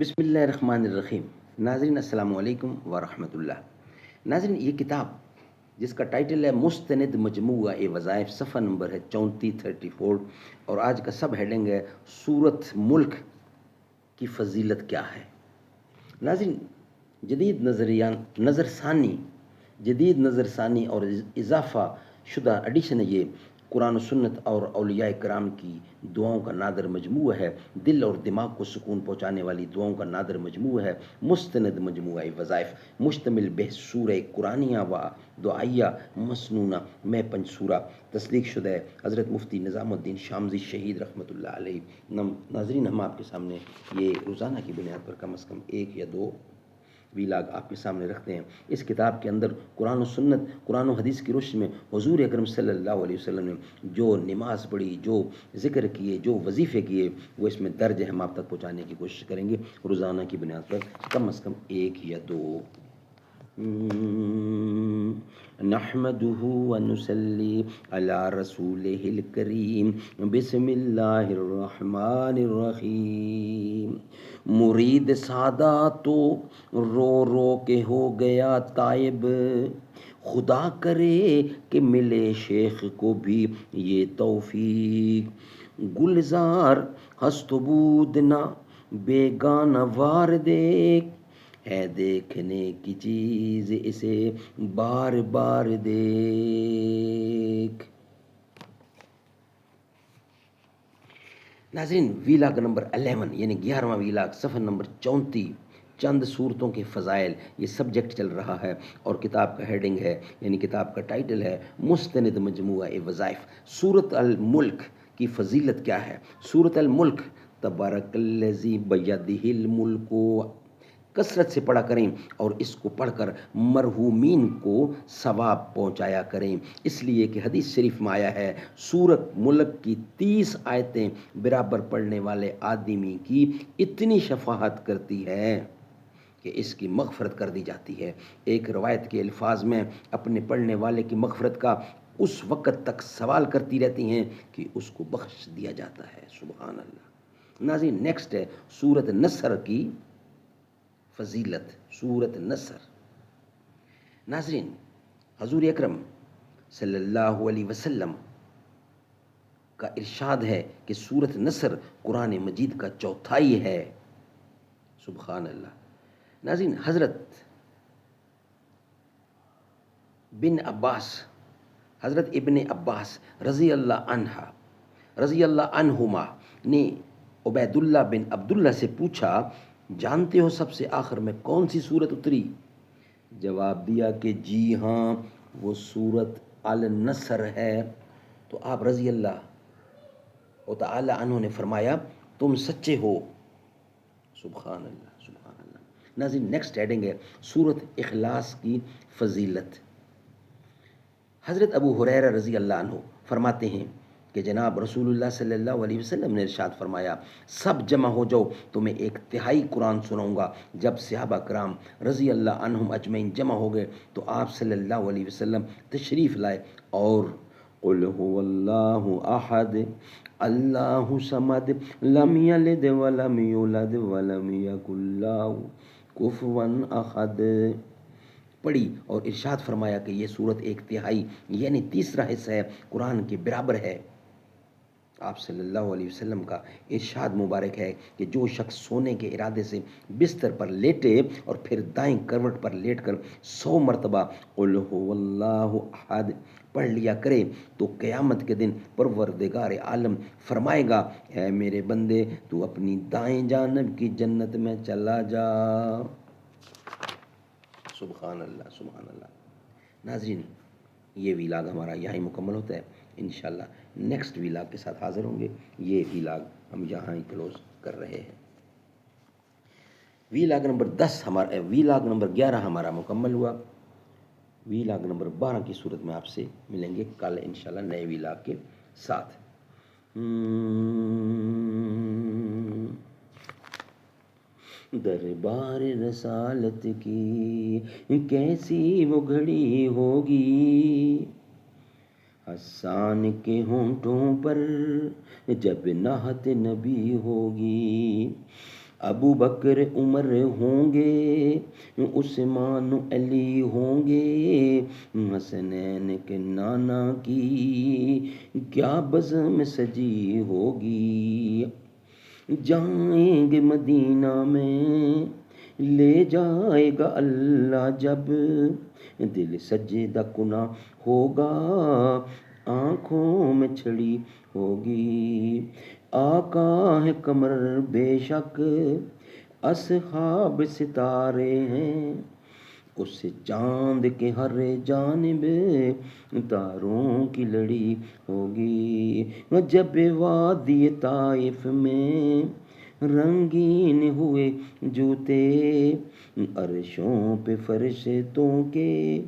بسم اللہ الرحمن الرحیم۔ ناظرین السلام علیکم ورحمۃ اللہ۔ ناظرین، یہ کتاب جس کا ٹائٹل ہے مستند مجموعہ وظائف، صفحہ نمبر ہے 34 اور آج کا سب ہیڈنگ ہے سورت ملک کی فضیلت کیا ہے۔ ناظرین، جدید نظر ثانی اور اضافہ شدہ ایڈیشن ہے یہ قرآن و سنت اور اولیاء کرام کی دعاؤں کا نادر مجموعہ ہے، دل اور دماغ کو سکون پہنچانے والی دعاؤں کا نادر مجموعہ ہے، مستند مجموعہ وظائف، مشتمل بہ سورہ قرآنیہ و دعائیہ مسنونہ میں پنجسورہ، تصدیق شدہ ہے حضرت مفتی نظام الدین شامزی شہید رحمۃ اللہ علیہ۔ ناظرین، ہم آپ کے سامنے یہ روزانہ کی بنیاد پر کم از کم ایک یا دو ویلاگ آپ کے سامنے رکھتے ہیں۔ اس کتاب کے اندر قرآن و سنت، قرآن و حدیث کی روشنی میں حضور اکرم صلی اللہ علیہ وسلم نے جو نماز پڑھی، جو ذکر کیے، جو وظیفے کیے، وہ اس میں درج ہے، ہم آپ تک پہنچانے کی کوشش کریں گے روزانہ کی بنیاد پر کم از کم ایک یا دو۔ نحمده ونصلي على رسوله الكريم بسم الله الرحمن الرحیم۔ مرید سادات تو رو رو کے ہو گیا تائب، خدا کرے کہ ملے شیخ کو بھی یہ توفیق، گلزار ہست بود نہ بیگانہ وار دیکھ، ہے دیکھنے کی چیز اسے بار بار دیکھ۔ ناظرین، ویلاگ نمبر 11 یعنی 11واں ویلاگ، صفحہ نمبر 34، چند صورتوں کے فضائل، یہ سبجیکٹ چل رہا ہے اور کتاب کا ہیڈنگ ہے یعنی کتاب کا ٹائٹل ہے مستند مجموعہ وظائف، سورت الملک کی فضیلت کیا ہے۔ سورت الملک، تبارک الذی بیدہ الملک، کثرت سے پڑھا کریں اور اس کو پڑھ کر مرحومین کو ثواب پہنچایا کریں، اس لیے کہ حدیث شریف میں آیا ہے سورت ملک کی 30 آیتیں برابر پڑھنے والے آدمی کی اتنی شفاعت کرتی ہے کہ اس کی مغفرت کر دی جاتی ہے۔ ایک روایت کے الفاظ میں اپنے پڑھنے والے کی مغفرت کا اس وقت تک سوال کرتی رہتی ہیں کہ اس کو بخش دیا جاتا ہے۔ سبحان اللہ۔ ناظرین، نیکسٹ ہے سورت نصر کی فضیلت، سورت نصر۔ ناظرین، حضور اکرم صلی اللہ علیہ وسلم کا ارشاد ہے کہ سورت نصر قرآن مجید کا چوتھائی ہے۔ سبحان اللہ۔ ناظرین، حضرت ابن عباس رضی اللہ عنہما نے عبید اللہ بن عبداللہ سے پوچھا، جانتے ہو سب سے آخر میں کون سی سورت اتری؟ جواب دیا کہ جی ہاں، وہ سورت النصر ہے۔ تو آپ رضی اللہ تعالی عنہ نے فرمایا، تم سچے ہو۔ سبحان اللہ، سبحان اللہ۔ ناظرین، نیکسٹ ہیڈنگ ہے سورت اخلاص کی فضیلت۔ حضرت ابو ہریرہ رضی اللہ عنہ فرماتے ہیں کہ جناب رسول اللہ صلی اللہ علیہ وسلم نے ارشاد فرمایا، سب جمع ہو جاؤ، تمہیں ایک تہائی قرآن سناؤں گا۔ جب صحابہ کرام رضی اللہ عنہم اجمعین جمع ہو گئے تو آپ صلی اللہ علیہ وسلم تشریف لائے اور قل هو اللہ احد اللہ صمد لم یلد ولم یولد ولم یکن لہ کفوا احد پڑھی اور ارشاد فرمایا کہ یہ سورت ایک تہائی یعنی تیسرا حصہ ہے قرآن کے برابر ہے۔ آپ صلی اللہ علیہ وسلم کا ارشاد مبارک ہے کہ جو شخص سونے کے ارادے سے بستر پر لیٹے اور پھر دائیں کروٹ پر لیٹ کر 100 مرتبہ قل هو اللہ احد پڑھ لیا کرے تو قیامت کے دن پروردگار عالم فرمائے گا، اے میرے بندے، تو اپنی دائیں جانب کی جنت میں چلا جا۔ سبحان اللہ، سبحان اللہ۔ ناظرین، یہ ویلاگ ہمارا یہاں ہی مکمل ہوتا ہے۔ انشاءاللہ نیکسٹ ویلاگ کے ساتھ حاضر ہوں گے۔ یہ ویلاگ ہم یہاں ہی کلوز کر رہے ہیں۔ ویلاگ نمبر 11 ہمارا مکمل ہوا۔ ویلاگ نمبر 12 کی صورت میں آپ سے ملیں گے کل انشاءاللہ نئے ویلاگ کے ساتھ۔ دربار رسالت کی کیسی وہ گھڑی ہوگی، حسان کے ہونٹوں پر جب نعت نبی ہوگی، ابو بکر عمر ہوں گے، عثمان علی ہوں گے، حسنین کے نانا کی کیا بزم سجی ہوگی، جائیں گے مدینہ میں لے جائے گا اللہ جب، دل سجدہ کناں ہوگا آنکھوں میں چھڑی ہوگی، آقا ہے قمر بے شک اصحاب ستارے ہیں، اس چاند کے ہر جانب تاروں کی لڑی ہوگی، جب وادی طائف میں رنگین ہوئے جوتے، عرشوں پہ فرشتوں کے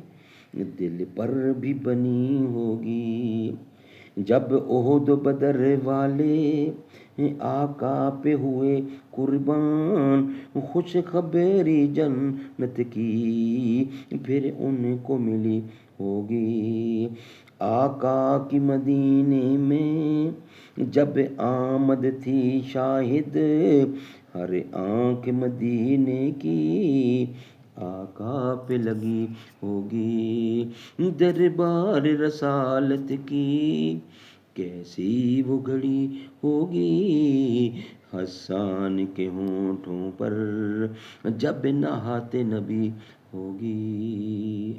دل پر بھی بنی ہوگی، جب احد و بدر والے آقا پہ ہوئے قربان، خوش خبری جنت کی پھر ان کو ملی ہوگی، آقا کی مدینے میں جب آمد تھی شاہد، ہر آنکھ مدینے کی آقا پہ لگی ہوگی، دربار رسالت کی کیسی وہ گھڑی ہوگی، حسان کے ہونٹوں پر جب نہات نبی ہوگی۔